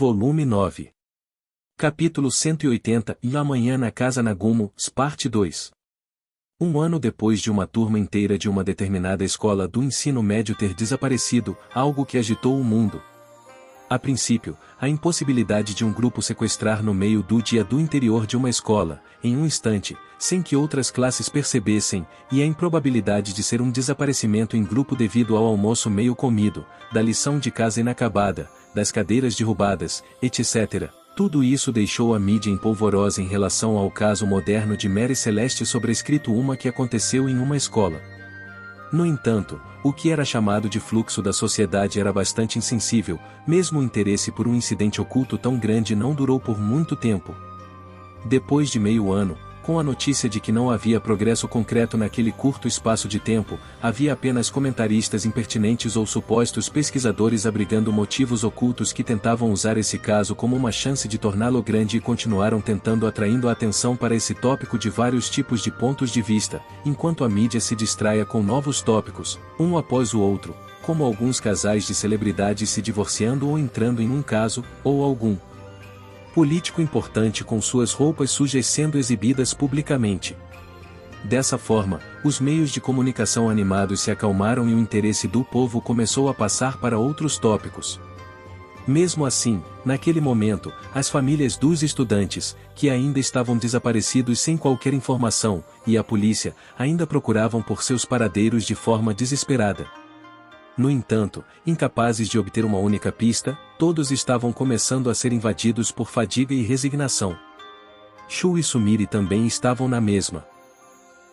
Volume 9. Capítulo 180 E amanhã na casa Nagumo, Parte 2. Um ano depois de uma turma inteira de uma determinada escola do ensino médio ter desaparecido, algo que agitou o mundo. A princípio, a impossibilidade de um grupo sequestrar no meio do dia do interior de uma escola, em um instante, sem que outras classes percebessem, e a improbabilidade de ser um desaparecimento em grupo devido ao almoço meio comido, da lição de casa inacabada, das cadeiras derrubadas, etc. Tudo isso deixou a mídia empolvorosa em relação ao caso moderno de Mary Celeste sobrescrito uma que aconteceu em uma escola. No entanto, o que era chamado de fluxo da sociedade era bastante insensível, mesmo o interesse por um incidente oculto tão grande não durou por muito tempo. Depois de meio ano, com a notícia de que não havia progresso concreto naquele curto espaço de tempo, havia apenas comentaristas impertinentes ou supostos pesquisadores abrigando motivos ocultos que tentavam usar esse caso como uma chance de torná-lo grande e continuaram tentando atraindo a atenção para esse tópico de vários tipos de pontos de vista, enquanto a mídia se distraia com novos tópicos, um após o outro, como alguns casais de celebridades se divorciando ou entrando em um caso, ou algum político importante com suas roupas sujas sendo exibidas publicamente. Dessa forma, os meios de comunicação animados se acalmaram e o interesse do povo começou a passar para outros tópicos. Mesmo assim, naquele momento, as famílias dos estudantes, que ainda estavam desaparecidos sem qualquer informação, e a polícia, ainda procuravam por seus paradeiros de forma desesperada. No entanto, incapazes de obter uma única pista, todos estavam começando a ser invadidos por fadiga e resignação. Shu e Sumire também estavam na mesma.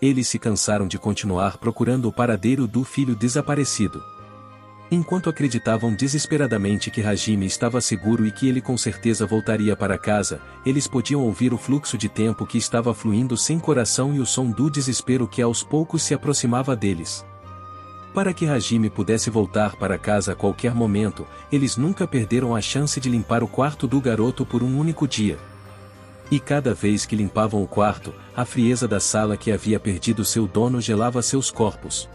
Eles se cansaram de continuar procurando o paradeiro do filho desaparecido. Enquanto acreditavam desesperadamente que Hajime estava seguro e que ele com certeza voltaria para casa, eles podiam ouvir o fluxo de tempo que estava fluindo sem coração e o som do desespero que aos poucos se aproximava deles. Para que Hajime pudesse voltar para casa a qualquer momento, eles nunca perderam a chance de limpar o quarto do garoto por um único dia. E cada vez que limpavam o quarto, a frieza da sala que havia perdido seu dono gelava seus corpos.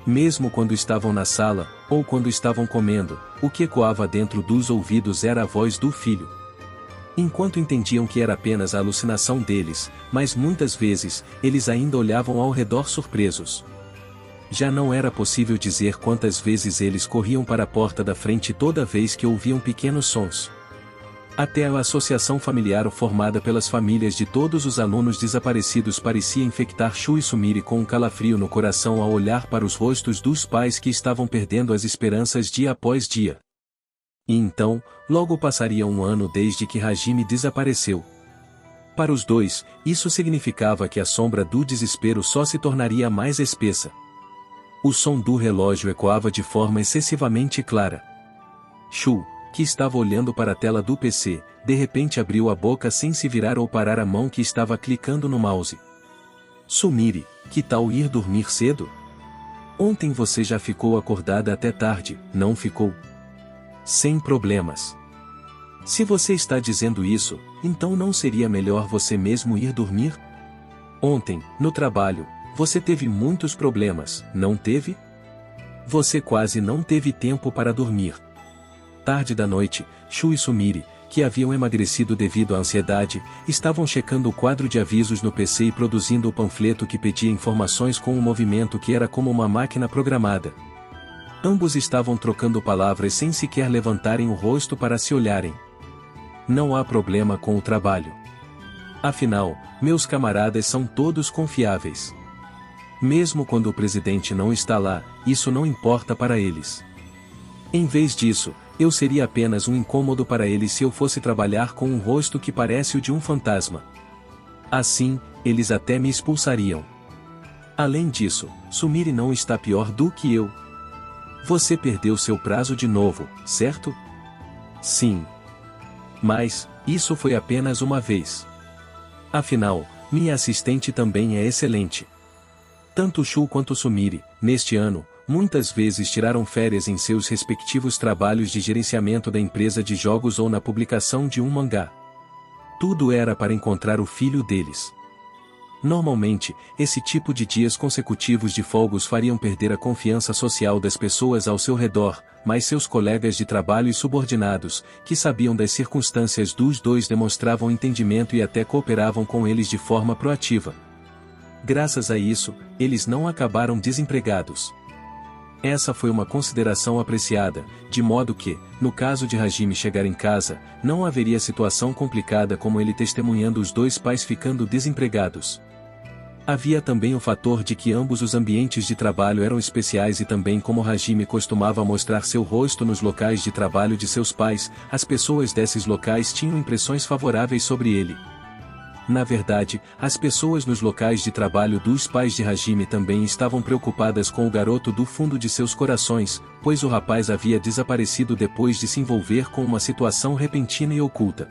Mesmo quando estavam na sala, ou quando estavam comendo, o que ecoava dentro dos ouvidos era a voz do filho. Enquanto entendiam que era apenas a alucinação deles, mas muitas vezes, eles ainda olhavam ao redor surpresos. Já não era possível dizer quantas vezes eles corriam para a porta da frente toda vez que ouviam pequenos sons. Até a associação familiar formada pelas famílias de todos os alunos desaparecidos parecia infectar Shu e Sumire com um calafrio no coração ao olhar para os rostos dos pais que estavam perdendo as esperanças dia após dia. E então, logo passaria um ano desde que Hajime desapareceu. Para os dois, isso significava que a sombra do desespero só se tornaria mais espessa. O som do relógio ecoava de forma excessivamente clara. Shu, que estava olhando para a tela do PC, de repente abriu a boca sem se virar ou parar a mão que estava clicando no mouse. Sumire, que tal ir dormir cedo? Ontem você já ficou acordada até tarde, não ficou? Sem problemas. Se você está dizendo isso, então não seria melhor você mesmo ir dormir? Ontem, no trabalho, você teve muitos problemas, não teve? Você quase não teve tempo para dormir. Tarde da noite, Shu e Sumire, que haviam emagrecido devido à ansiedade, estavam checando o quadro de avisos no PC e produzindo o panfleto que pedia informações com um movimento que era como uma máquina programada. Ambos estavam trocando palavras sem sequer levantarem o rosto para se olharem. Não há problema com o trabalho. Afinal, meus camaradas são todos confiáveis. Mesmo quando o presidente não está lá, isso não importa para eles. Em vez disso, eu seria apenas um incômodo para eles se eu fosse trabalhar com um rosto que parece o de um fantasma. Assim, eles até me expulsariam. Além disso, Sumire não está pior do que eu. Você perdeu seu prazo de novo, certo? Sim. Mas, isso foi apenas uma vez. Afinal, minha assistente também é excelente. Tanto Shu quanto Sumire, neste ano, muitas vezes tiraram férias em seus respectivos trabalhos de gerenciamento da empresa de jogos ou na publicação de um mangá. Tudo era para encontrar o filho deles. Normalmente, esse tipo de dias consecutivos de folgos fariam perder a confiança social das pessoas ao seu redor, mas seus colegas de trabalho e subordinados, que sabiam das circunstâncias dos dois, demonstravam entendimento e até cooperavam com eles de forma proativa. Graças a isso, eles não acabaram desempregados. Essa foi uma consideração apreciada, de modo que, no caso de Hajime chegar em casa, não haveria situação complicada como ele testemunhando os dois pais ficando desempregados. Havia também o fator de que ambos os ambientes de trabalho eram especiais e também como Hajime costumava mostrar seu rosto nos locais de trabalho de seus pais, as pessoas desses locais tinham impressões favoráveis sobre ele. Na verdade, as pessoas nos locais de trabalho dos pais de Hajime também estavam preocupadas com o garoto do fundo de seus corações, pois o rapaz havia desaparecido depois de se envolver com uma situação repentina e oculta.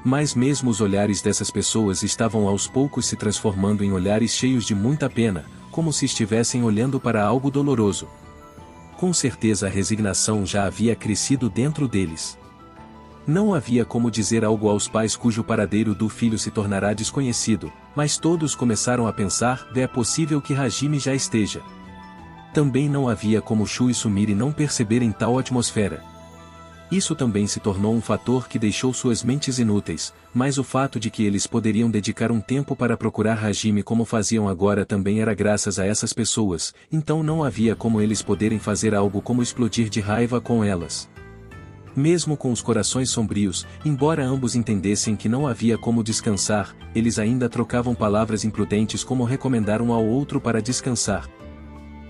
Mas mesmo os olhares dessas pessoas estavam aos poucos se transformando em olhares cheios de muita pena, como se estivessem olhando para algo doloroso. Com certeza a resignação já havia crescido dentro deles. Não havia como dizer algo aos pais cujo paradeiro do filho se tornará desconhecido, mas todos começaram a pensar: é possível que Hajime já esteja. Também não havia como Shu e Sumire não perceberem tal atmosfera. Isso também se tornou um fator que deixou suas mentes inúteis, mas o fato de que eles poderiam dedicar um tempo para procurar Hajime como faziam agora também era graças a essas pessoas, então não havia como eles poderem fazer algo como explodir de raiva com elas. Mesmo com os corações sombrios, embora ambos entendessem que não havia como descansar, eles ainda trocavam palavras imprudentes como recomendar um ao outro para descansar.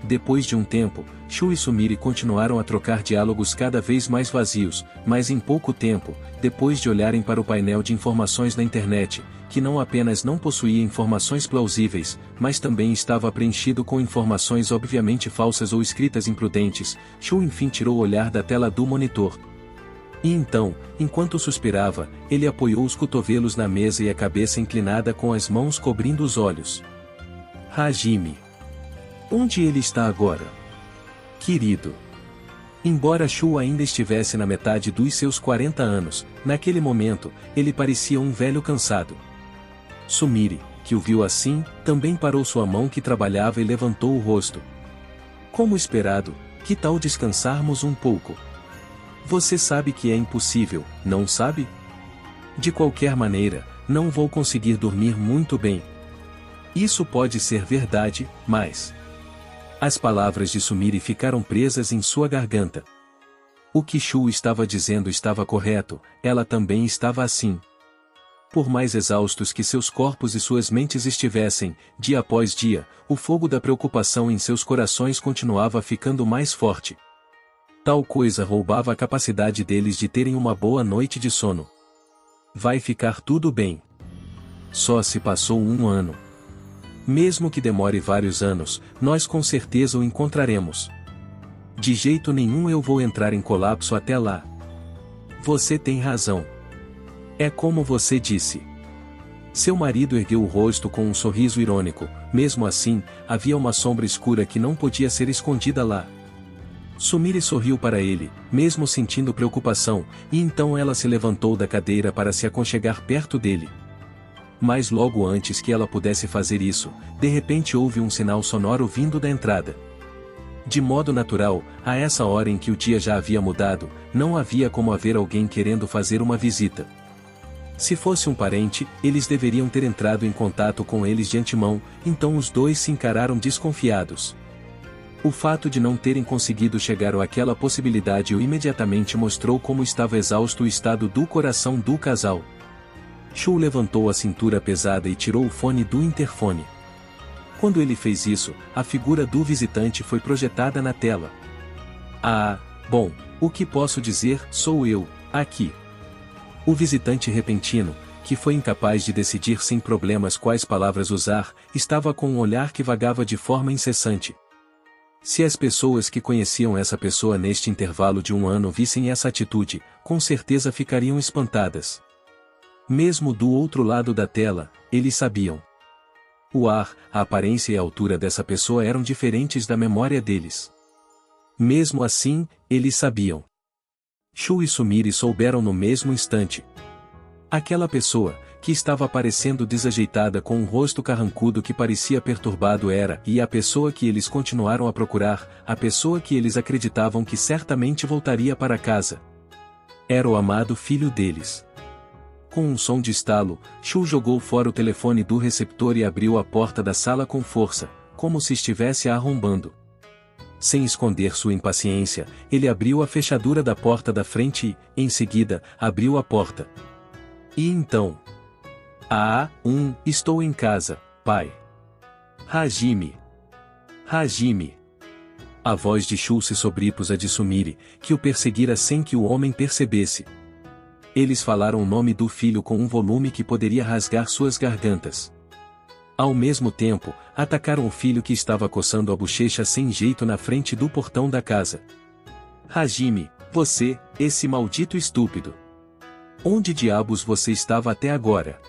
Depois de um tempo, Shu e Sumire continuaram a trocar diálogos cada vez mais vazios, mas em pouco tempo, depois de olharem para o painel de informações na internet, que não apenas não possuía informações plausíveis, mas também estava preenchido com informações obviamente falsas ou escritas imprudentes, Shu enfim tirou o olhar da tela do monitor. E então, enquanto suspirava, ele apoiou os cotovelos na mesa e a cabeça inclinada com as mãos cobrindo os olhos. Hajime. Onde ele está agora? Querido. Embora Shu ainda estivesse na metade dos seus 40 anos, naquele momento, ele parecia um velho cansado. Sumire, que o viu assim, também parou sua mão que trabalhava e levantou o rosto. Como esperado, que tal descansarmos um pouco? Você sabe que é impossível, não sabe? De qualquer maneira, não vou conseguir dormir muito bem. Isso pode ser verdade, mas... As palavras de Sumire ficaram presas em sua garganta. O que Shu estava dizendo estava correto, ela também estava assim. Por mais exaustos que seus corpos e suas mentes estivessem, dia após dia, o fogo da preocupação em seus corações continuava ficando mais forte. Tal coisa roubava a capacidade deles de terem uma boa noite de sono. Vai ficar tudo bem. Só se passou um ano. Mesmo que demore vários anos, nós com certeza o encontraremos. De jeito nenhum eu vou entrar em colapso até lá. Você tem razão. É como você disse. Seu marido ergueu o rosto com um sorriso irônico, mesmo assim, havia uma sombra escura que não podia ser escondida lá. Sumire sorriu para ele, mesmo sentindo preocupação, e então ela se levantou da cadeira para se aconchegar perto dele. Mas logo antes que ela pudesse fazer isso, de repente houve um sinal sonoro vindo da entrada. De modo natural, a essa hora em que o dia já havia mudado, não havia como haver alguém querendo fazer uma visita. Se fosse um parente, eles deveriam ter entrado em contato com eles de antemão, então os dois se encararam desconfiados. O fato de não terem conseguido chegar àquela possibilidade o imediatamente mostrou como estava exausto o estado do coração do casal. Shu levantou a cintura pesada e tirou o fone do interfone. Quando ele fez isso, a figura do visitante foi projetada na tela. Ah, bom, o que posso dizer, sou eu, aqui. O visitante repentino, que foi incapaz de decidir sem problemas quais palavras usar, estava com um olhar que vagava de forma incessante. Se as pessoas que conheciam essa pessoa neste intervalo de um ano vissem essa atitude, com certeza ficariam espantadas. Mesmo do outro lado da tela, eles sabiam. O ar, a aparência e a altura dessa pessoa eram diferentes da memória deles. Mesmo assim, eles sabiam. Shu e Sumire souberam no mesmo instante. Aquela pessoa, que estava parecendo desajeitada com um rosto carrancudo que parecia perturbado e a pessoa que eles continuaram a procurar, a pessoa que eles acreditavam que certamente voltaria para casa. Era o amado filho deles. Com um som de estalo, Shu jogou fora o telefone do receptor e abriu a porta da sala com força, como se estivesse a arrombando. Sem esconder sua impaciência, ele abriu a fechadura da porta da frente e, em seguida, abriu a porta. E então... estou em casa, pai. Hajime. Hajime. A voz de Shu se sobrepôs a de Sumire, que o perseguira sem que o homem percebesse. Eles falaram o nome do filho com um volume que poderia rasgar suas gargantas. Ao mesmo tempo, atacaram o filho que estava coçando a bochecha sem jeito na frente do portão da casa. Hajime, você, esse maldito estúpido. Onde diabos você estava até agora?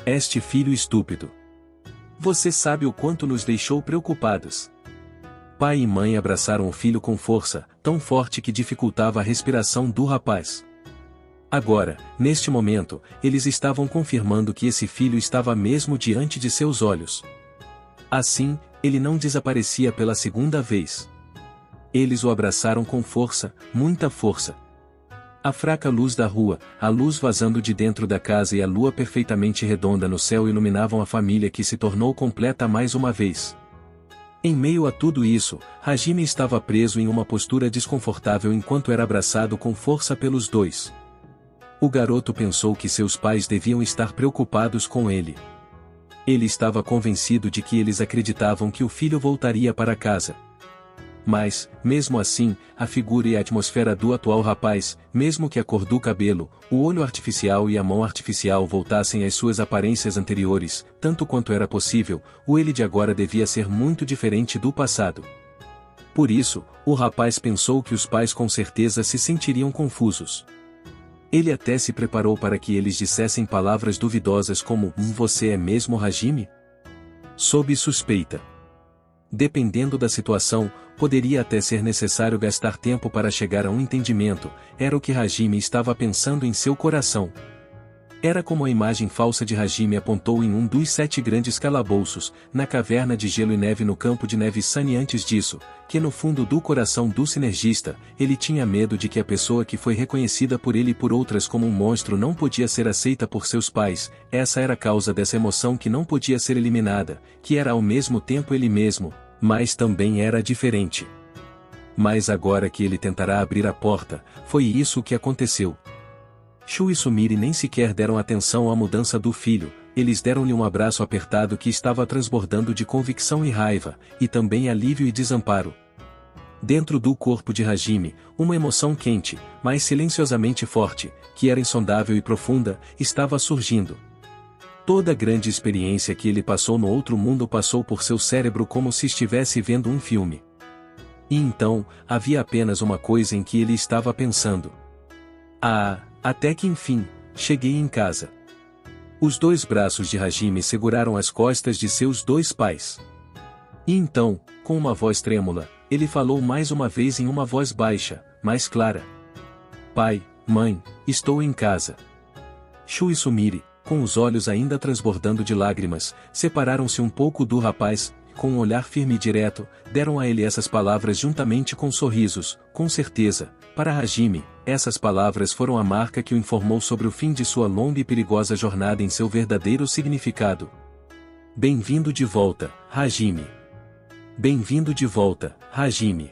Este filho estúpido. Você sabe o quanto nos deixou preocupados. Pai e mãe abraçaram o filho com força, tão forte que dificultava a respiração do rapaz. Agora, neste momento, eles estavam confirmando que esse filho estava mesmo diante de seus olhos. Assim, ele não desaparecia pela segunda vez. Eles o abraçaram com força, muita força. A fraca luz da rua, a luz vazando de dentro da casa e a lua perfeitamente redonda no céu iluminavam a família que se tornou completa mais uma vez. Em meio a tudo isso, Hajime estava preso em uma postura desconfortável enquanto era abraçado com força pelos dois. O garoto pensou que seus pais deviam estar preocupados com ele. Ele estava convencido de que eles acreditavam que o filho voltaria para casa. Mas, mesmo assim, a figura e a atmosfera do atual rapaz, mesmo que a cor do cabelo, o olho artificial e a mão artificial voltassem às suas aparências anteriores, tanto quanto era possível, o ele de agora devia ser muito diferente do passado. Por isso, o rapaz pensou que os pais com certeza se sentiriam confusos. Ele até se preparou para que eles dissessem palavras duvidosas como você é mesmo Hajime? Sob suspeita. Dependendo da situação, poderia até ser necessário gastar tempo para chegar a um entendimento, era o que Hajime estava pensando em seu coração. Era como a imagem falsa de Hajime apontou em um dos 7 grandes calabouços, na caverna de gelo e neve no campo de neve Sunny antes disso, que no fundo do coração do sinergista, ele tinha medo de que a pessoa que foi reconhecida por ele e por outras como um monstro não podia ser aceita por seus pais, essa era a causa dessa emoção que não podia ser eliminada, que era ao mesmo tempo ele mesmo, mas também era diferente. Mas agora que ele tentará abrir a porta, foi isso que aconteceu. Shu e Sumire nem sequer deram atenção à mudança do filho, eles deram-lhe um abraço apertado que estava transbordando de convicção e raiva, e também alívio e desamparo. Dentro do corpo de Hajime, uma emoção quente, mas silenciosamente forte, que era insondável e profunda, estava surgindo. Toda a grande experiência que ele passou no outro mundo passou por seu cérebro como se estivesse vendo um filme. E então, havia apenas uma coisa em que ele estava pensando. Até que enfim, cheguei em casa. Os 2 braços de Hajime seguraram as costas de seus 2 pais. E então, com uma voz trêmula, ele falou mais uma vez em uma voz baixa, mais clara. Pai, mãe, estou em casa. Shu e Sumire, com os olhos ainda transbordando de lágrimas, separaram-se um pouco do rapaz, com um olhar firme e direto, deram a ele essas palavras juntamente com sorrisos, com certeza, para Hajime, essas palavras foram a marca que o informou sobre o fim de sua longa e perigosa jornada em seu verdadeiro significado. Bem-vindo de volta, Hajime. Bem-vindo de volta, Hajime.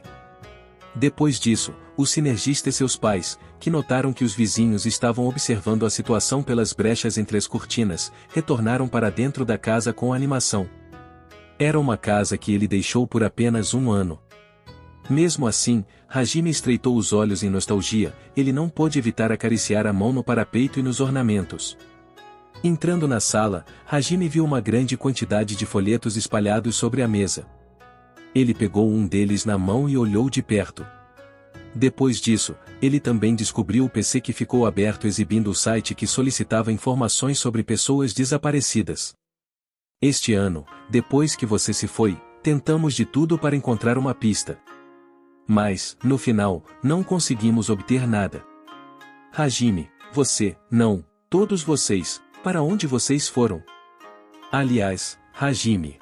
Depois disso, o sinergista e seus pais, que notaram que os vizinhos estavam observando a situação pelas brechas entre as cortinas, retornaram para dentro da casa com animação. Era uma casa que ele deixou por apenas 1 ano. Mesmo assim, Hajime estreitou os olhos em nostalgia, ele não pôde evitar acariciar a mão no parapeito e nos ornamentos. Entrando na sala, Hajime viu uma grande quantidade de folhetos espalhados sobre a mesa. Ele pegou um deles na mão e olhou de perto. Depois disso, ele também descobriu o PC que ficou aberto exibindo o site que solicitava informações sobre pessoas desaparecidas. Este ano, depois que você se foi, tentamos de tudo para encontrar uma pista. Mas, no final, não conseguimos obter nada. Hajime, você, não, todos vocês, Para onde vocês foram? Aliás, Hajime.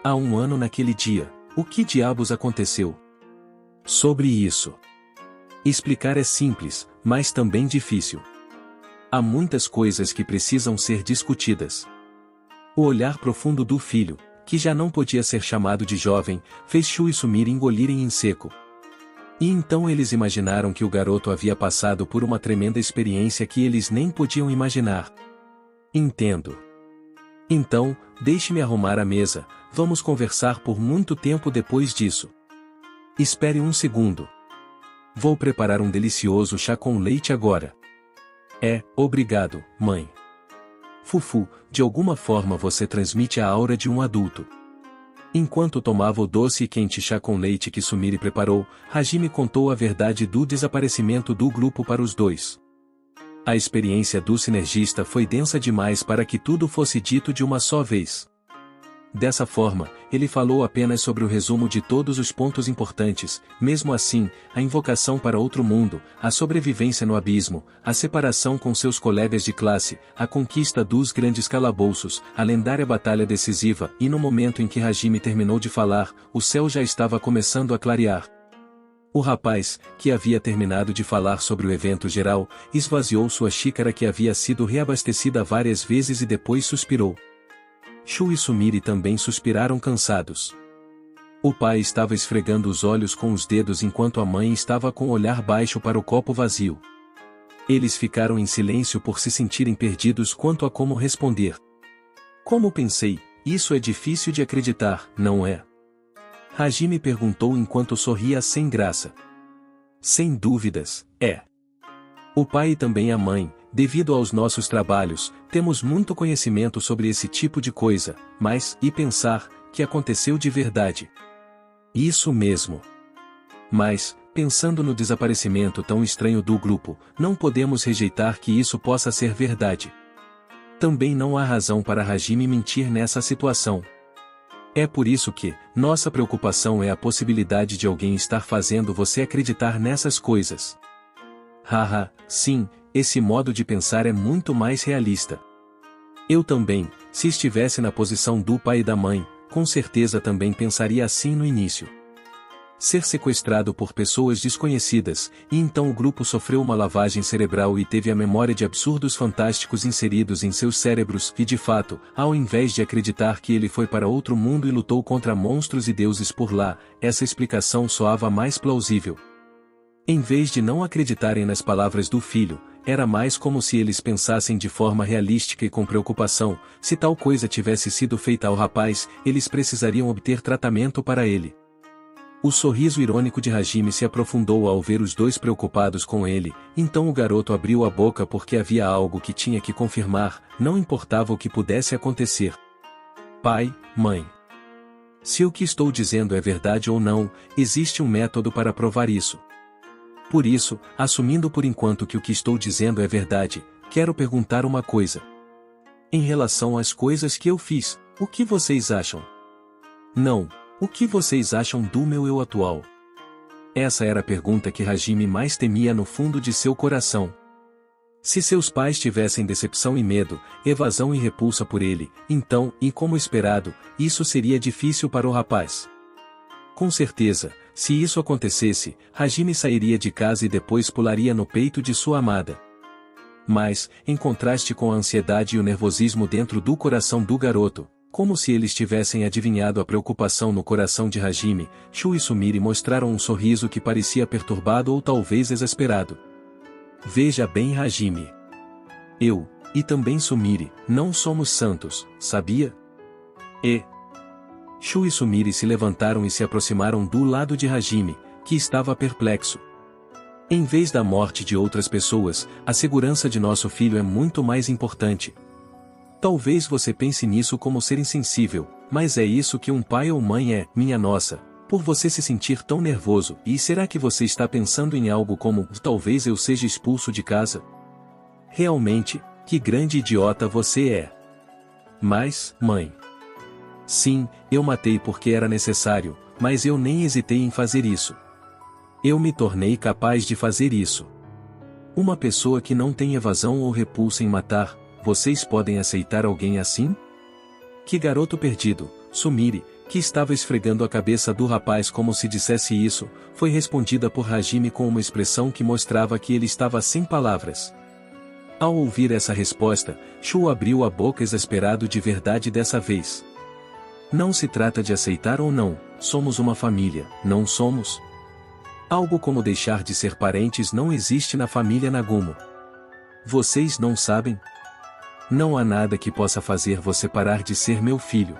Há um ano naquele dia, o que diabos aconteceu? Sobre isso. Explicar é simples, mas também difícil. Há muitas coisas que precisam ser discutidas. O olhar profundo do filho, que já não podia ser chamado de jovem, fez Shu e Sumire engolirem em seco. E então eles imaginaram que o garoto havia passado por uma tremenda experiência que eles nem podiam imaginar. Entendo. Então, deixe-me arrumar a mesa, vamos conversar por muito tempo depois disso. Espere um segundo. Vou preparar um delicioso chá com leite agora. Obrigado, mãe. Fufu, de alguma forma você transmite a aura de um adulto. Enquanto tomava o doce e quente chá com leite que Sumire preparou, Hajime contou a verdade do desaparecimento do grupo para os dois. A experiência do sinergista foi densa demais para que tudo fosse dito de uma só vez. Dessa forma, ele falou apenas sobre o resumo de todos os pontos importantes, mesmo assim, a invocação para outro mundo, a sobrevivência no abismo, a separação com seus colegas de classe, a conquista dos grandes calabouços, a lendária batalha decisiva, e no momento em que Hajime terminou de falar, o céu já estava começando a clarear. O rapaz, que havia terminado de falar sobre o evento geral, esvaziou sua xícara que havia sido reabastecida várias vezes e depois suspirou. Shu e Sumire também suspiraram cansados. O pai estava esfregando os olhos com os dedos enquanto a mãe estava com o olhar baixo para o copo vazio. Eles ficaram em silêncio por se sentirem perdidos quanto a como responder. Como pensei, isso é difícil de acreditar, não é? Hajime perguntou enquanto sorria sem graça. Sem dúvidas, é. O pai e também a mãe, devido aos nossos trabalhos, temos muito conhecimento sobre esse tipo de coisa, mas, e pensar, que aconteceu de verdade. Isso mesmo. Mas, pensando no desaparecimento tão estranho do grupo, não podemos rejeitar que isso possa ser verdade. Também não há razão para Hajime mentir nessa situação. É por isso que, nossa preocupação é a possibilidade de alguém estar fazendo você acreditar nessas coisas. Haha, sim, esse modo de pensar é muito mais realista. Eu também, se estivesse na posição do pai e da mãe, com certeza também pensaria assim no início. Ser sequestrado por pessoas desconhecidas, e então o grupo sofreu uma lavagem cerebral e teve a memória de absurdos fantásticos inseridos em seus cérebros, e de fato, ao invés de acreditar que ele foi para outro mundo e lutou contra monstros e deuses por lá, essa explicação soava mais plausível. Em vez de não acreditarem nas palavras do filho, era mais como se eles pensassem de forma realística e com preocupação, se tal coisa tivesse sido feita ao rapaz, eles precisariam obter tratamento para ele. O sorriso irônico de Hajime se aprofundou ao ver os dois preocupados com ele, então o garoto abriu a boca porque havia algo que tinha que confirmar, não importava o que pudesse acontecer. Pai, mãe. Se o que estou dizendo é verdade ou não, existe um método para provar isso. Por isso, assumindo por enquanto que o que estou dizendo é verdade, quero perguntar uma coisa. Em relação às coisas que eu fiz, o que vocês acham? Não, o que vocês acham do meu eu atual? Essa era a pergunta que Hajime mais temia no fundo de seu coração. Se seus pais tivessem decepção e medo, evasão e repulsa por ele, então, e como esperado, isso seria difícil para o rapaz. Com certeza, se isso acontecesse, Hajime sairia de casa e depois pularia no peito de sua amada. Mas, em contraste com a ansiedade e o nervosismo dentro do coração do garoto, como se eles tivessem adivinhado a preocupação no coração de Hajime, Shu e Sumire mostraram um sorriso que parecia perturbado ou talvez exasperado. Veja bem, Hajime. Eu, e também Sumire, não somos santos, sabia? Shu e Sumire se levantaram e se aproximaram do lado de Hajime, que estava perplexo. Em vez da morte de outras pessoas, a segurança de nosso filho é muito mais importante. Talvez você pense nisso como ser insensível, mas é isso que um pai ou mãe é, minha nossa, por você se sentir tão nervoso, e será que você está pensando em algo como, talvez eu seja expulso de casa? Realmente, que grande idiota você é. Mas, mãe. Sim, eu matei porque era necessário, mas eu nem hesitei em fazer isso. Eu me tornei capaz de fazer isso. Uma pessoa que não tem evasão ou repulsa em matar, vocês podem aceitar alguém assim? Que garoto perdido, Sumire, que estava esfregando a cabeça do rapaz como se dissesse isso, foi respondida por Hajime com uma expressão que mostrava que ele estava sem palavras. Ao ouvir essa resposta, Shu abriu a boca exasperado de verdade dessa vez. Não se trata de aceitar ou não, somos uma família, não somos? Algo como deixar de ser parentes não existe na família Nagumo. Vocês não sabem? Não há nada que possa fazer você parar de ser meu filho.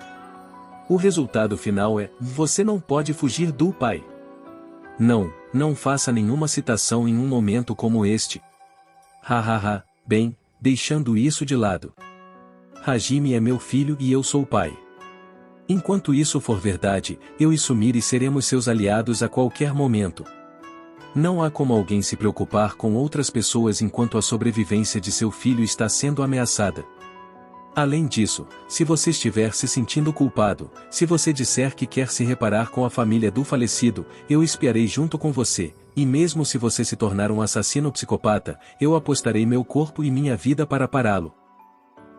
O resultado final é, você não pode fugir do pai. Não, não faça nenhuma citação em um momento como este. Hahaha, bem, deixando isso de lado. Hajime é meu filho e eu sou o pai. Enquanto isso for verdade, eu e Sumire seremos seus aliados a qualquer momento. Não há como alguém se preocupar com outras pessoas enquanto a sobrevivência de seu filho está sendo ameaçada. Além disso, se você estiver se sentindo culpado, se você disser que quer se reparar com a família do falecido, eu espiarei junto com você, e mesmo se você se tornar um assassino psicopata, eu apostarei meu corpo e minha vida para pará-lo.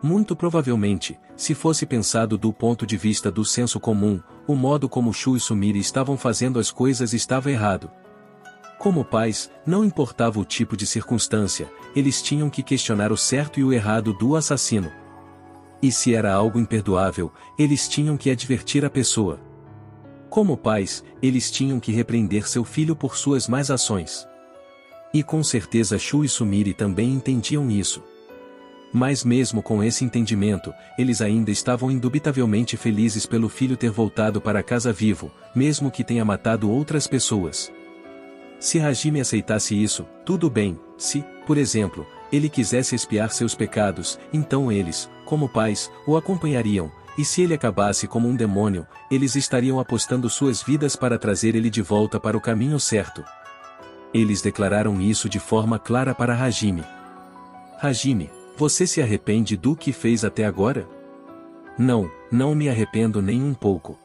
Muito provavelmente, se fosse pensado do ponto de vista do senso comum, o modo como Shu e Sumire estavam fazendo as coisas estava errado. Como pais, não importava o tipo de circunstância, eles tinham que questionar o certo e o errado do assassino. E se era algo imperdoável, eles tinham que advertir a pessoa. Como pais, eles tinham que repreender seu filho por suas más ações. E com certeza Shu e Sumire também entendiam isso. Mas mesmo com esse entendimento, eles ainda estavam indubitavelmente felizes pelo filho ter voltado para casa vivo, mesmo que tenha matado outras pessoas. Se Hajime aceitasse isso, tudo bem, se, por exemplo, ele quisesse expiar seus pecados, então eles, como pais, o acompanhariam, e se ele acabasse como um demônio, eles estariam apostando suas vidas para trazer ele de volta para o caminho certo. Eles declararam isso de forma clara para Hajime. Hajime, você se arrepende do que fez até agora? Não, não me arrependo nem um pouco.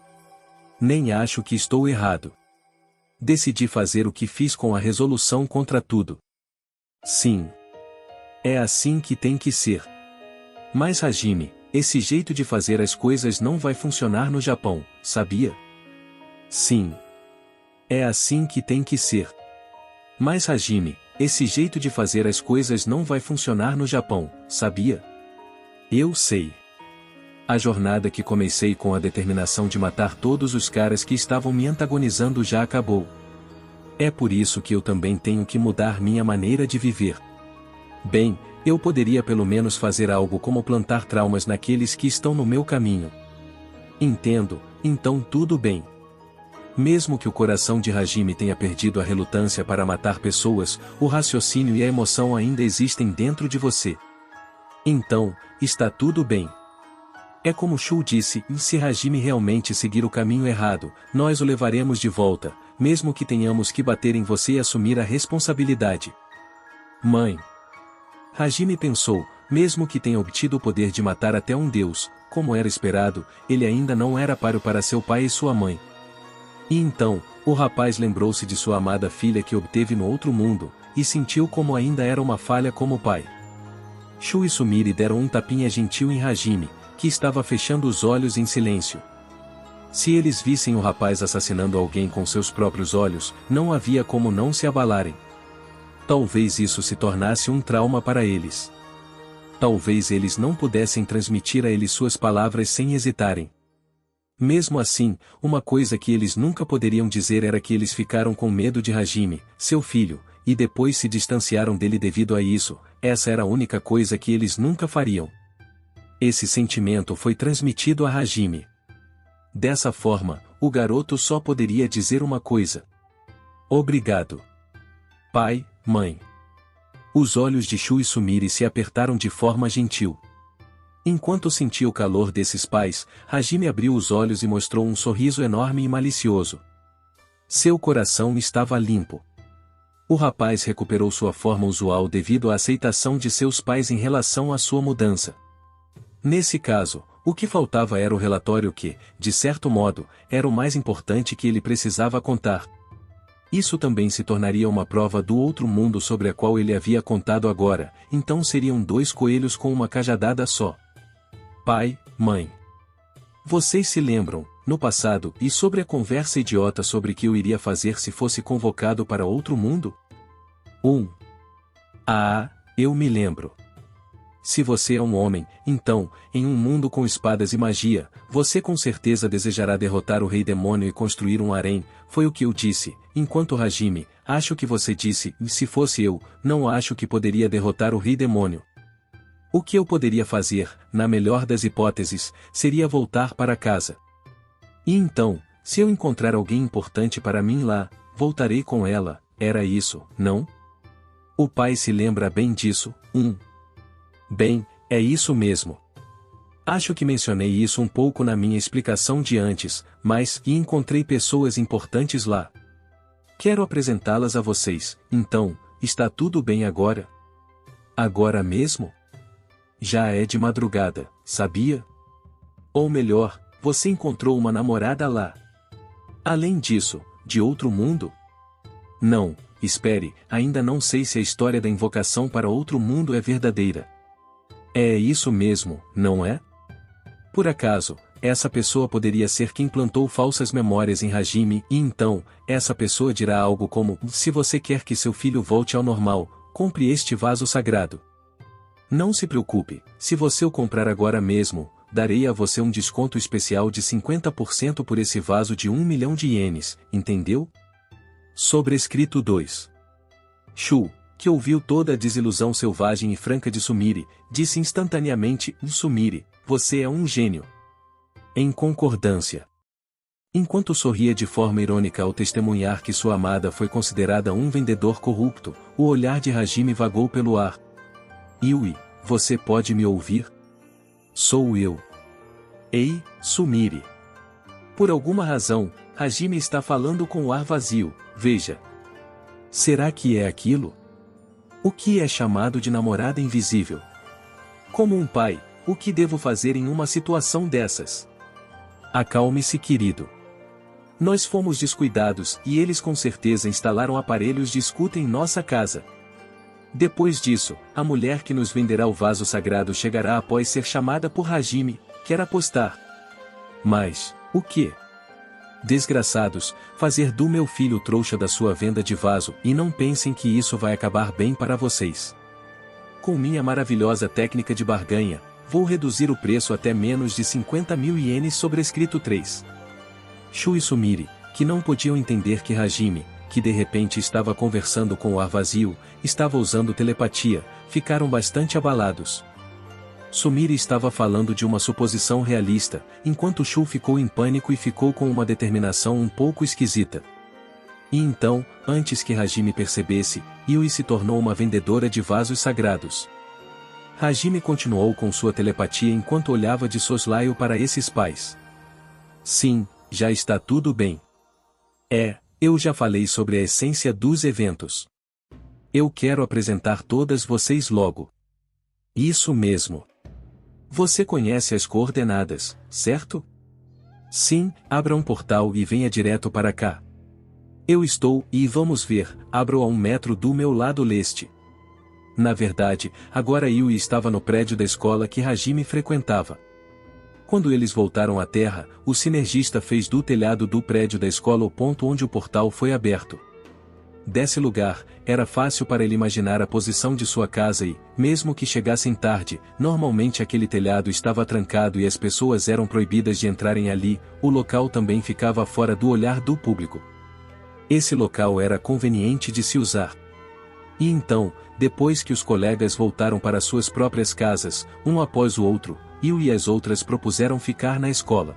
Nem acho que estou errado. Decidi fazer o que fiz com a resolução contra tudo. Sim. É assim que tem que ser. Mas Hajime, esse jeito de fazer as coisas não vai funcionar no Japão, sabia? Sim. É assim que tem que ser. Mas Hajime, esse jeito de fazer as coisas não vai funcionar no Japão, sabia? Eu sei. A jornada que comecei com a determinação de matar todos os caras que estavam me antagonizando já acabou. É por isso que eu também tenho que mudar minha maneira de viver. Bem, eu poderia pelo menos fazer algo como plantar traumas naqueles que estão no meu caminho. Entendo, então tudo bem. Mesmo que o coração de Hajime tenha perdido a relutância para matar pessoas, o raciocínio e a emoção ainda existem dentro de você. Então, está tudo bem. É como Shu disse, se Hajime realmente seguir o caminho errado, nós o levaremos de volta, mesmo que tenhamos que bater em você e assumir a responsabilidade. Mãe. Hajime pensou, mesmo que tenha obtido o poder de matar até um deus, como era esperado, ele ainda não era páreo para seu pai e sua mãe. E então, o rapaz lembrou-se de sua amada filha que obteve no outro mundo, e sentiu como ainda era uma falha como pai. Shu e Sumire deram um tapinha gentil em Hajime, que estava fechando os olhos em silêncio. Se eles vissem o rapaz assassinando alguém com seus próprios olhos, não havia como não se abalarem. Talvez isso se tornasse um trauma para eles. Talvez eles não pudessem transmitir a ele suas palavras sem hesitarem. Mesmo assim, uma coisa que eles nunca poderiam dizer era que eles ficaram com medo de Hajime, seu filho, e depois se distanciaram dele devido a isso. Essa era a única coisa que eles nunca fariam. Esse sentimento foi transmitido a Hajime. Dessa forma, o garoto só poderia dizer uma coisa. Obrigado. Pai, mãe. Os olhos de Shu e Sumire se apertaram de forma gentil. Enquanto sentia o calor desses pais, Hajime abriu os olhos e mostrou um sorriso enorme e malicioso. Seu coração estava limpo. O rapaz recuperou sua forma usual devido à aceitação de seus pais em relação à sua mudança. Nesse caso, o que faltava era o relatório que, de certo modo, era o mais importante que ele precisava contar. Isso também se tornaria uma prova do outro mundo sobre a qual ele havia contado agora, então seriam 2 coelhos com uma cajadada só. Pai, mãe. Vocês se lembram, no passado, e sobre a conversa idiota sobre o que eu iria fazer se fosse convocado para outro mundo? Ah, eu me lembro. Se você é um homem, então, em um mundo com espadas e magia, você com certeza desejará derrotar o rei demônio e construir um harém, foi o que eu disse, enquanto Hajime, acho que você disse, se fosse eu, não acho que poderia derrotar o rei demônio. O que eu poderia fazer, na melhor das hipóteses, seria voltar para casa. E então, se eu encontrar alguém importante para mim lá, voltarei com ela, era isso, não? O pai se lembra bem disso, Bem, é isso mesmo. Acho que mencionei isso um pouco na minha explicação de antes, mas encontrei pessoas importantes lá. Quero apresentá-las a vocês, então, está tudo bem agora? Agora mesmo? Já é de madrugada, sabia? Ou melhor, você encontrou uma namorada lá. Além disso, de outro mundo? Não, espere, ainda não sei se a história da invocação para outro mundo é verdadeira. É isso mesmo, não é? Por acaso, essa pessoa poderia ser quem plantou falsas memórias em Hajime e então, essa pessoa dirá algo como, se você quer que seu filho volte ao normal, compre este vaso sagrado. Não se preocupe, se você o comprar agora mesmo, darei a você um desconto especial de 50% por esse vaso de 1 milhão de ienes, entendeu? Sobrescrito 2. Shu, que ouviu toda a desilusão selvagem e franca de Sumire, disse instantaneamente, Sumire, você é um gênio. Em concordância. Enquanto sorria de forma irônica ao testemunhar que sua amada foi considerada um vendedor corrupto, o olhar de Hajime vagou pelo ar. Yui, você pode me ouvir? Sou eu. Ei, Sumire. Por alguma razão, Hajime está falando com o ar vazio, veja. Será que é aquilo? O que é chamado de namorada invisível? Como um pai, o que devo fazer em uma situação dessas? Acalme-se, querido. Nós fomos descuidados e eles com certeza instalaram aparelhos de escuta em nossa casa. Depois disso, a mulher que nos venderá o vaso sagrado chegará após ser chamada por Hajime, quer apostar. Mas, o quê? Desgraçados, fazer do meu filho trouxa da sua venda de vaso e não pensem que isso vai acabar bem para vocês. Com minha maravilhosa técnica de barganha, vou reduzir o preço até menos de 50 mil ienes sobrescrito 3. Shu e Sumire, que não podiam entender que Hajime, que de repente estava conversando com o ar vazio, estava usando telepatia, ficaram bastante abalados. Sumire estava falando de uma suposição realista, enquanto Shu ficou em pânico e ficou com uma determinação um pouco esquisita. E então, antes que Hajime percebesse, Yui se tornou uma vendedora de vasos sagrados. Hajime continuou com sua telepatia enquanto olhava de soslaio para esses pais. Sim, já está tudo bem. Eu já falei sobre a essência dos eventos. Eu quero apresentar todas vocês logo. Isso mesmo. Você conhece as coordenadas, certo? Sim, abra um portal e venha direto para cá. Eu estou, e vamos ver, abro a 1 metro do meu lado leste. Na verdade, agora Yui estava no prédio da escola que Hajime frequentava. Quando eles voltaram à Terra, o sinergista fez do telhado do prédio da escola o ponto onde o portal foi aberto. Desse lugar, era fácil para ele imaginar a posição de sua casa e, mesmo que chegassem tarde, normalmente aquele telhado estava trancado e as pessoas eram proibidas de entrarem ali, o local também ficava fora do olhar do público. Esse local era conveniente de se usar. E então, depois que os colegas voltaram para suas próprias casas, um após o outro, Yu e as outras propuseram ficar na escola.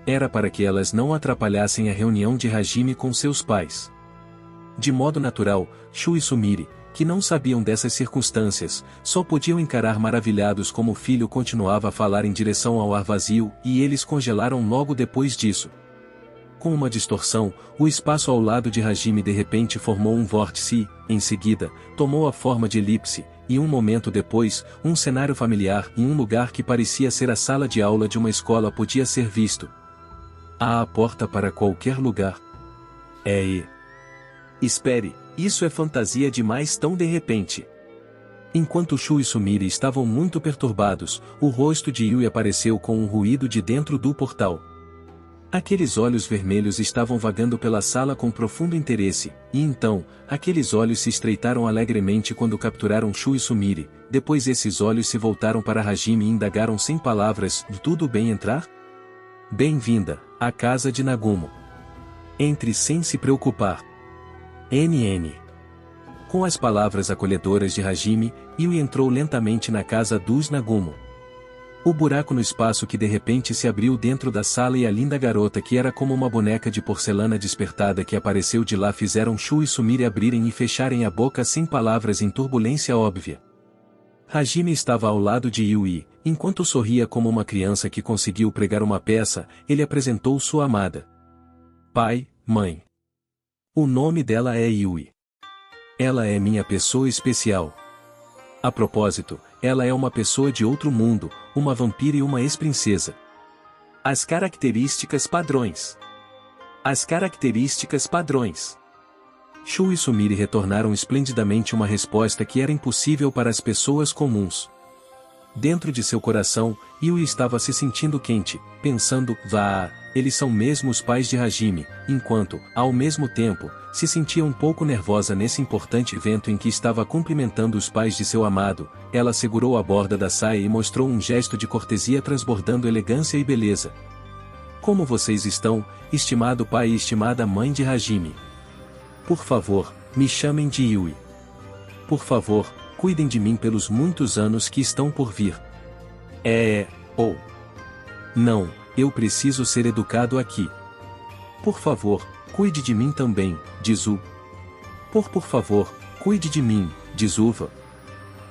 Era para que elas não atrapalhassem a reunião de Hajime com seus pais. De modo natural, Shu e Sumire, que não sabiam dessas circunstâncias, só podiam encarar maravilhados como o filho continuava a falar em direção ao ar vazio, e eles congelaram logo depois disso. Com uma distorção, o espaço ao lado de Hajime de repente formou um vórtice e, em seguida, tomou a forma de elipse, e um momento depois, um cenário familiar em um lugar que parecia ser a sala de aula de uma escola podia ser visto. Há a porta para qualquer lugar. Espere, isso é fantasia demais tão de repente. Enquanto Shu e Sumire estavam muito perturbados, o rosto de Yui apareceu com um ruído de dentro do portal. Aqueles olhos vermelhos estavam vagando pela sala com profundo interesse, e então, aqueles olhos se estreitaram alegremente quando capturaram Shu e Sumire. Depois esses olhos se voltaram para Hajime e indagaram sem palavras: tudo bem entrar? Bem-vinda, à casa de Nagumo. Entre sem se preocupar. NN. Com as palavras acolhedoras de Hajime, Yui entrou lentamente na casa dos Nagumo. O buraco no espaço que de repente se abriu dentro da sala e a linda garota que era como uma boneca de porcelana despertada que apareceu de lá fizeram Shu e Sumire abrirem e fecharem a boca sem palavras em turbulência óbvia. Hajime estava ao lado de Yui, enquanto sorria como uma criança que conseguiu pregar uma peça, ele apresentou sua amada. Pai, mãe. O nome dela é Yui. Ela é minha pessoa especial. A propósito, ela é uma pessoa de outro mundo, uma vampira e uma ex-princesa. As características padrões. As características padrões. Shu e Sumire retornaram esplendidamente uma resposta que era impossível para as pessoas comuns. Dentro de seu coração, Yui estava se sentindo quente, pensando: vá, eles são mesmo os pais de Hajime, enquanto, ao mesmo tempo, se sentia um pouco nervosa nesse importante evento em que estava cumprimentando os pais de seu amado. Ela segurou a borda da saia e mostrou um gesto de cortesia transbordando elegância e beleza. Como vocês estão, estimado pai e estimada mãe de Hajime? Por favor, me chamem de Yui. Por favor, cuidem de mim pelos muitos anos que estão por vir. Não, eu preciso ser educado aqui. Por favor, cuide de mim também, diz U. Por favor, cuide de mim, diz Uva.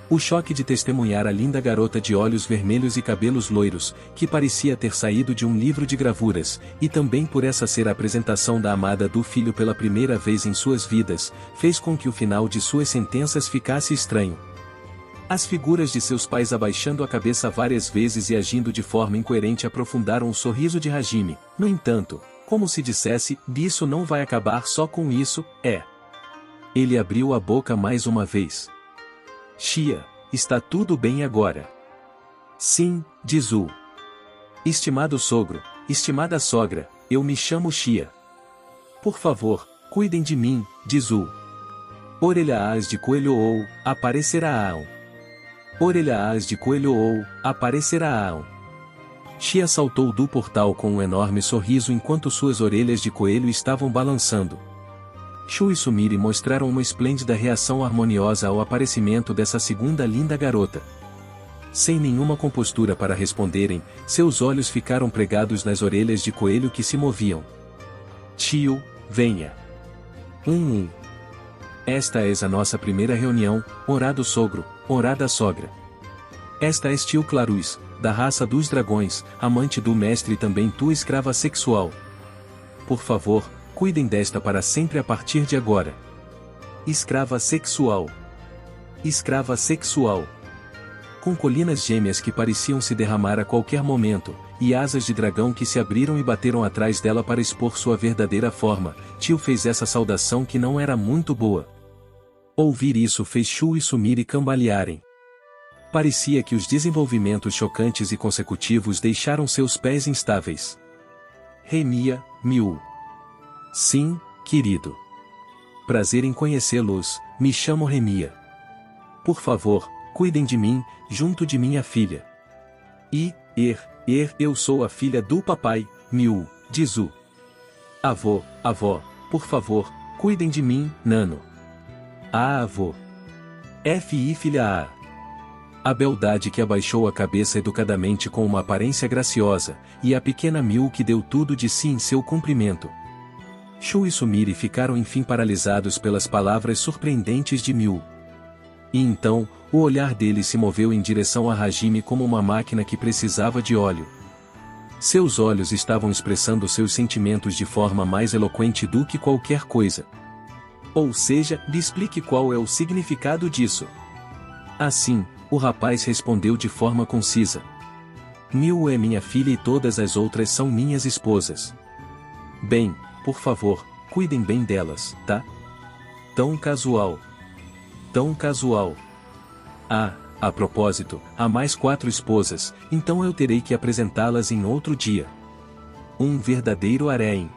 O choque de testemunhar a linda garota de olhos vermelhos e cabelos loiros, que parecia ter saído de um livro de gravuras, e também por essa ser a apresentação da amada do filho pela primeira vez em suas vidas, fez com que o final de suas sentenças ficasse estranho. As figuras de seus pais abaixando a cabeça várias vezes e agindo de forma incoerente aprofundaram o sorriso de Hajime. No entanto, como se dissesse: isso não vai acabar só com isso, é. Ele abriu a boca mais uma vez. Chia, está tudo bem agora? Sim, diz U. Estimado sogro, estimada sogra, eu me chamo Chia. Por favor, cuidem de mim, diz U. Orelha-as de coelho ou, aparecerá-ão. Orelha-as de coelho ou, aparecerá-ão. Chia saltou do portal com um enorme sorriso enquanto suas orelhas de coelho estavam balançando. Shu e Sumire mostraram uma esplêndida reação harmoniosa ao aparecimento dessa segunda linda garota. Sem nenhuma compostura para responderem, seus olhos ficaram pregados nas orelhas de coelho que se moviam. Tio, venha. Esta é a nossa primeira reunião, honrado sogro, honrada sogra. Esta és tio Clarus, da raça dos dragões, amante do mestre e também tua escrava sexual. Por favor, cuidem desta para sempre a partir de agora. Escrava sexual. Escrava sexual. Com colinas gêmeas que pareciam se derramar a qualquer momento, e asas de dragão que se abriram e bateram atrás dela para expor sua verdadeira forma, tio fez essa saudação que não era muito boa. Ouvir isso fez Shu e Sumire cambalearem. Parecia que os desenvolvimentos chocantes e consecutivos deixaram seus pés instáveis. Remia, Miu. Sim, querido. Prazer em conhecê-los, me chamo Remia. Por favor, cuidem de mim, junto de minha filha. Eu sou a filha do papai, Miu, diz U. Avó, por favor, cuidem de mim, Nano. Avô. Filha A. A beldade que abaixou a cabeça educadamente com uma aparência graciosa, e a pequena Miu que deu tudo de si em seu cumprimento. Shu e Sumire ficaram enfim paralisados pelas palavras surpreendentes de Miu. E então, o olhar dele se moveu em direção a Hajime como uma máquina que precisava de óleo. Seus olhos estavam expressando seus sentimentos de forma mais eloquente do que qualquer coisa. Ou seja, lhe explique qual é o significado disso. Assim, o rapaz respondeu de forma concisa. Miu é minha filha e todas as outras são minhas esposas. Bem, por favor, cuidem bem delas, tá? Tão casual. Tão casual. Ah, a propósito, há mais 4 esposas, então eu terei que apresentá-las em outro dia. Um verdadeiro harém.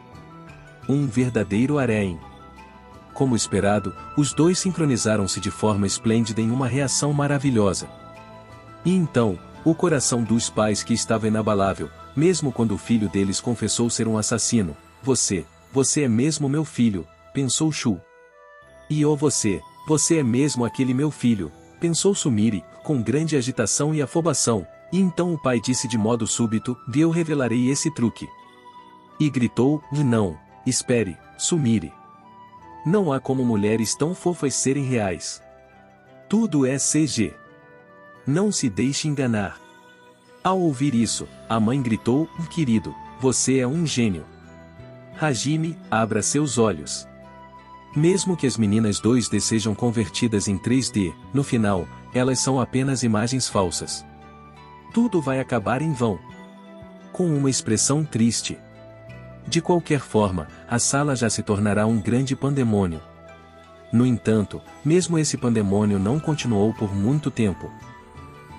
Um verdadeiro harém. Como esperado, os dois sincronizaram-se de forma esplêndida em uma reação maravilhosa. E então, o coração dos pais que estava inabalável, mesmo quando o filho deles confessou ser um assassino, você é mesmo meu filho, pensou Shu. E você é mesmo aquele meu filho, pensou Sumire, com grande agitação e afobação, e então o pai disse de modo súbito, eu revelarei esse truque. E gritou, não, espere, Sumire. Não há como mulheres tão fofas serem reais. Tudo é CG. Não se deixe enganar. Ao ouvir isso, a mãe gritou, querido, você é um gênio. Hajime, abra seus olhos. Mesmo que as meninas 2D sejam convertidas em 3D, no final, elas são apenas imagens falsas. Tudo vai acabar em vão. Com uma expressão triste. De qualquer forma, a sala já se tornará um grande pandemônio. No entanto, mesmo esse pandemônio não continuou por muito tempo.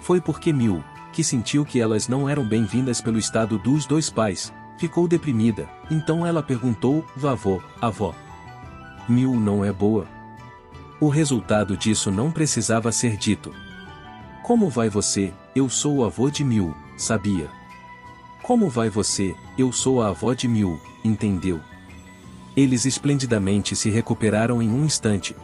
Foi porque Miu, que sentiu que elas não eram bem-vindas pelo estado dos dois pais, ficou deprimida, então ela perguntou, avó. Miu não é boa? O resultado disso não precisava ser dito. Como vai você? Eu sou o avô de Miu, sabia? Como vai você? Eu sou a avó de Miu, entendeu? Eles esplendidamente se recuperaram em um instante.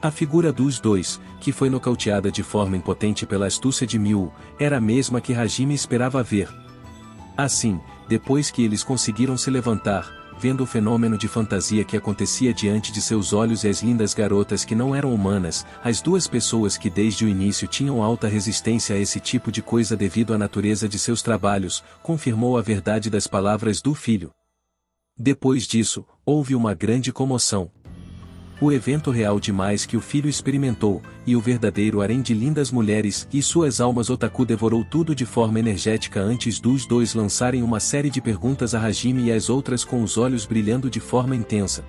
A figura dos dois, que foi nocauteada de forma impotente pela astúcia de Miu, era a mesma que Hajime esperava ver. Assim, depois que eles conseguiram se levantar, vendo o fenômeno de fantasia que acontecia diante de seus olhos e as lindas garotas que não eram humanas, as duas pessoas que desde o início tinham alta resistência a esse tipo de coisa devido à natureza de seus trabalhos, confirmou a verdade das palavras do filho. Depois disso, houve uma grande comoção. O evento real demais que o filho experimentou, e o verdadeiro harém de lindas mulheres e suas almas otaku devorou tudo de forma energética antes dos dois lançarem uma série de perguntas a Hajime e as outras com os olhos brilhando de forma intensa.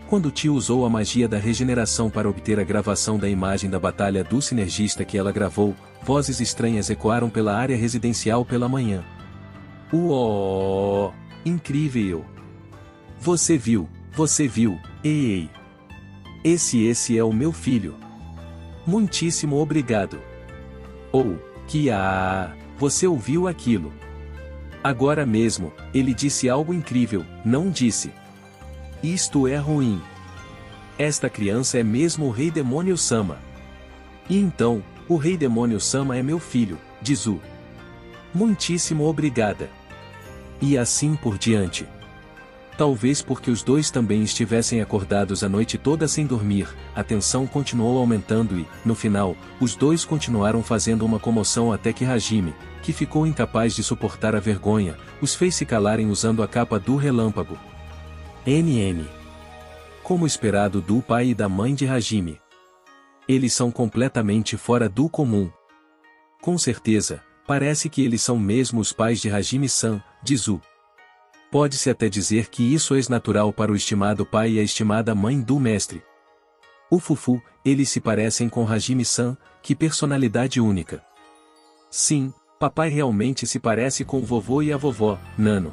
Quando Tio usou a magia da regeneração para obter a gravação da imagem da batalha do sinergista que ela gravou, vozes estranhas ecoaram pela área residencial pela manhã. Uó! Incrível! Você viu, ei! Esse é o meu filho. Muitíssimo obrigado. Você ouviu aquilo? Agora mesmo, ele disse algo incrível, não disse? Isto é ruim. Esta criança é mesmo o Rei Demônio Sama. E então, o Rei Demônio Sama é meu filho, diz U. Muitíssimo obrigada. E assim por diante. Talvez porque os dois também estivessem acordados a noite toda sem dormir, a tensão continuou aumentando e, no final, os dois continuaram fazendo uma comoção até que Hajime, que ficou incapaz de suportar a vergonha, os fez se calarem usando a capa do relâmpago. NN. Como esperado do pai e da mãe de Hajime. Eles são completamente fora do comum. Com certeza, parece que eles são mesmo os pais de Hajime-san, diz U. Pode-se até dizer que isso é natural para o estimado pai e a estimada mãe do mestre. O Fufu, eles se parecem com Hajime-san, que personalidade única. Sim, papai realmente se parece com o vovô e a vovó, Nano.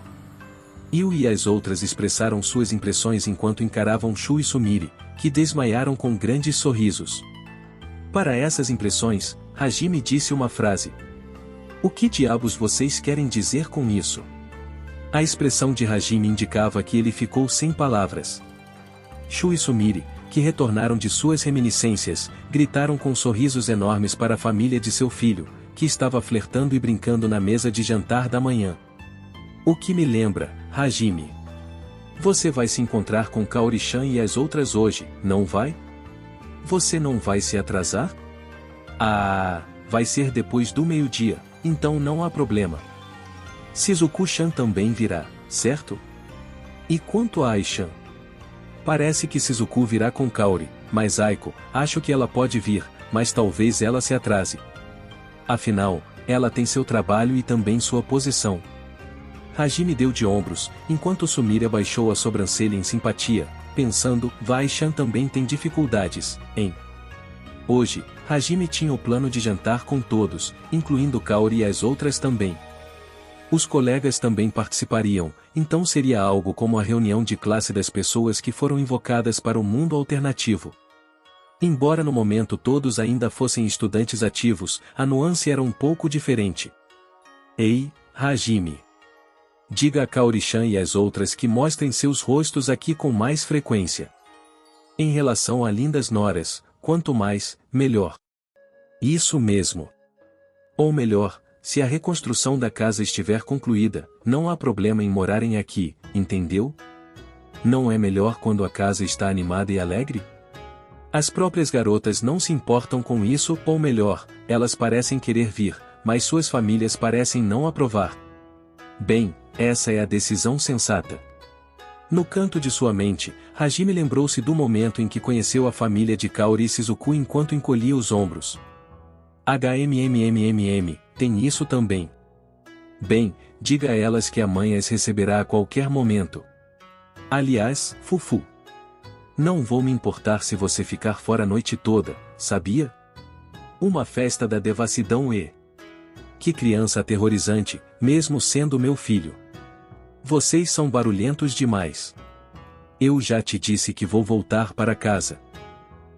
Yu e as outras expressaram suas impressões enquanto encaravam Shu e Sumire, que desmaiaram com grandes sorrisos. Para essas impressões, Hajime disse uma frase. O que diabos vocês querem dizer com isso? A expressão de Hajime indicava que ele ficou sem palavras. Shu e Sumire, que retornaram de suas reminiscências, gritaram com sorrisos enormes para a família de seu filho, que estava flertando e brincando na mesa de jantar da manhã. O que me lembra, Hajime? Você vai se encontrar com Kaori-chan e as outras hoje, não vai? Você não vai se atrasar? Vai ser depois do meio-dia, então não há problema. Shizuku-chan também virá, certo? E quanto a Ai-chan? Parece que Shizuku virá com Kaori, mas Aiko, acho que ela pode vir, mas talvez ela se atrase. Afinal, ela tem seu trabalho e também sua posição. Hajime deu de ombros, enquanto Sumire abaixou a sobrancelha em simpatia. pensando, Vai-chan também tem dificuldades, hein? Hoje, Hajime tinha o plano de jantar com todos, incluindo Kaori e as outras também. Os colegas também participariam, então seria algo como a reunião de classe das pessoas que foram invocadas para o mundo alternativo. Embora no momento todos ainda fossem estudantes ativos, a nuance era um pouco diferente. Ei, Hajime. Diga a Kaori-chan e às outras que mostrem seus rostos aqui com mais frequência. Em relação a lindas noras, quanto mais, melhor. Isso mesmo. Ou melhor, se a reconstrução da casa estiver concluída, não há problema em morarem aqui, entendeu? Não é melhor quando a casa está animada e alegre? As próprias garotas não se importam com isso, ou melhor, elas parecem querer vir, mas suas famílias parecem não aprovar. Bem, essa é a decisão sensata. No canto de sua mente, Hajime lembrou-se do momento em que conheceu a família de Kaori Shizuku enquanto encolhia os ombros. Tem isso também. Bem, diga a elas que a mãe as receberá a qualquer momento. Aliás, Fufu. Não vou me importar se você ficar fora a noite toda, sabia? Uma festa da devassidão e... Que criança aterrorizante, mesmo sendo meu filho. Vocês são barulhentos demais. Eu já te disse que vou voltar para casa.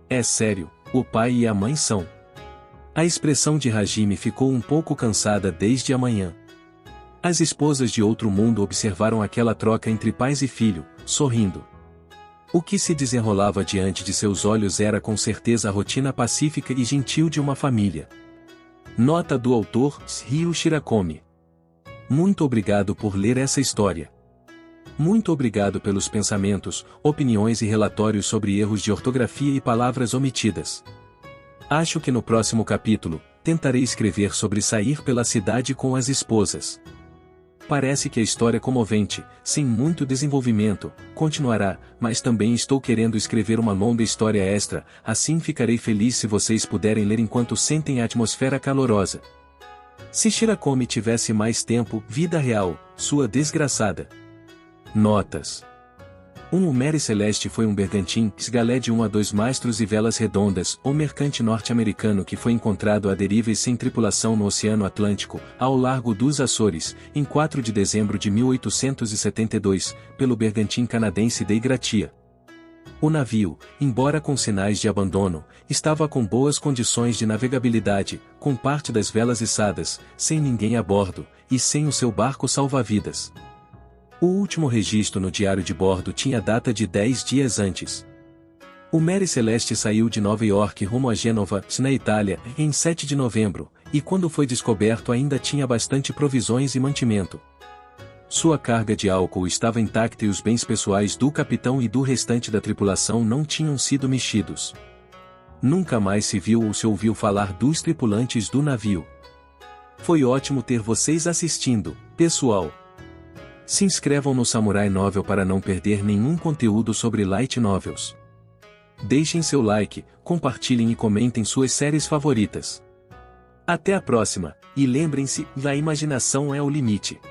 É sério, o pai e a mãe são... A expressão de Hajime ficou um pouco cansada desde a manhã. As esposas de outro mundo observaram aquela troca entre pais e filho, sorrindo. O que se desenrolava diante de seus olhos era com certeza a rotina pacífica e gentil de uma família. Nota do autor, Ryu Shirakomi. Muito obrigado por ler essa história. Muito obrigado pelos pensamentos, opiniões e relatórios sobre erros de ortografia e palavras omitidas. Acho que no próximo capítulo, tentarei escrever sobre sair pela cidade com as esposas. Parece que a história comovente, sem muito desenvolvimento, continuará, mas também estou querendo escrever uma longa história extra, assim ficarei feliz se vocês puderem ler enquanto sentem a atmosfera calorosa. Se Shirakomi tivesse mais tempo, vida real, sua desgraçada. Notas. O Mary Celeste foi um bergantim, esgalé de 1 a 2 mastros e velas redondas, ou mercante norte-americano que foi encontrado à deriva e sem tripulação no Oceano Atlântico, ao largo dos Açores, em 4 de dezembro de 1872, pelo bergantim canadense Dei Gratia. O navio, embora com sinais de abandono, estava com boas condições de navegabilidade, com parte das velas içadas, sem ninguém a bordo, e sem o seu barco salva-vidas. O último registro no diário de bordo tinha data de 10 dias antes. O Mary Celeste saiu de Nova York rumo a Gênova, na Itália, em 7 de novembro, e quando foi descoberto ainda tinha bastante provisões e mantimento. Sua carga de álcool estava intacta e os bens pessoais do capitão e do restante da tripulação não tinham sido mexidos. Nunca mais se viu ou se ouviu falar dos tripulantes do navio. Foi ótimo ter vocês assistindo, pessoal. Se inscrevam no Samurai Novel para não perder nenhum conteúdo sobre Light Novels. Deixem seu like, compartilhem e comentem suas séries favoritas. Até a próxima, e lembrem-se, a imaginação é o limite.